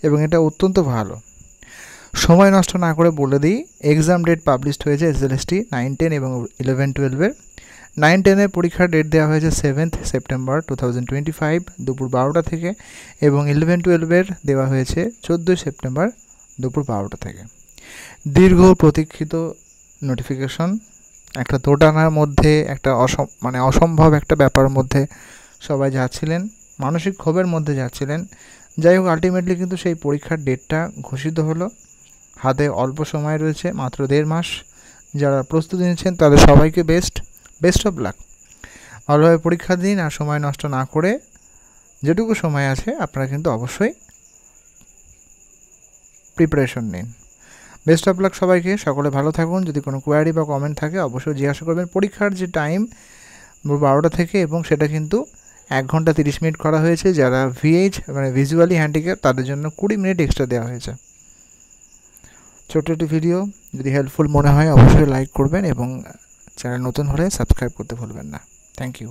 এবং এটা অত্যন্ত ভালো। সময় নষ্ট না করে বলে দিই, এক্সাম ডেট পাবলিশড হয়েছে এসএলএসটি 9-10 এবং 11-12-এর। 9-10-এর পরীক্ষার ডেট দেওয়া হয়েছে 7 সেপ্টেম্বর 2025 দুপুর 12টা থেকে, এবং 11-12-এর দেওয়া হয়েছে 14 সেপ্টেম্বর দুপুর 12টা থেকে। দীর্ঘ প্রতীক্ষিত নোটিফিকেশন, একটা দোটানার মধ্যে, একটা অসম্ভব একটা ব্যাপারের মধ্যে সবাই যাচ্ছিলেন, মানসিক ক্ষোভের মধ্যে যাচ্ছিলেন। যাই হোক, আলটিমেটলি কিন্তু সেই পরীক্ষার ডেটটা ঘোষিত হলো। হাতে অল্প সময় রয়েছে, মাত্র 1.5 মাস। যারা প্রস্তুতি নিচ্ছেন তাদের সবাইকে বেস্ট অফ লাক। ভালোভাবে পরীক্ষা দিন, আর সময় নষ্ট না করে যেটুকু সময় আছে আপনারা কিন্তু অবশ্যই প্রিপারেশন নিন। বেস্ট অফ লাক সবাইকে, সকলে ভালো থাকুন। যদি কোনো কোয়ারি বা কমেন্ট থাকে অবশ্যই জিজ্ঞাসা করবেন। পরীক্ষার যে টাইম 12টা থেকে, এবং সেটা কিন্তু 1 ঘন্টা 30 মিনিট করা হয়েছে। যারা ভিএইচ মানে ভিজুয়ালি হ্যান্ডিক্যাপ তাদের জন্য 20 মিনিট এক্সট্রা দেওয়া হয়েছে। ছোট্ট একটি ভিডিও, যদি হেল্পফুল মনে হয় অবশ্যই লাইক করবেন, এবং চ্যানেল নতুন হলে সাবস্ক্রাইব করতে ভুলবেন না। Thank you.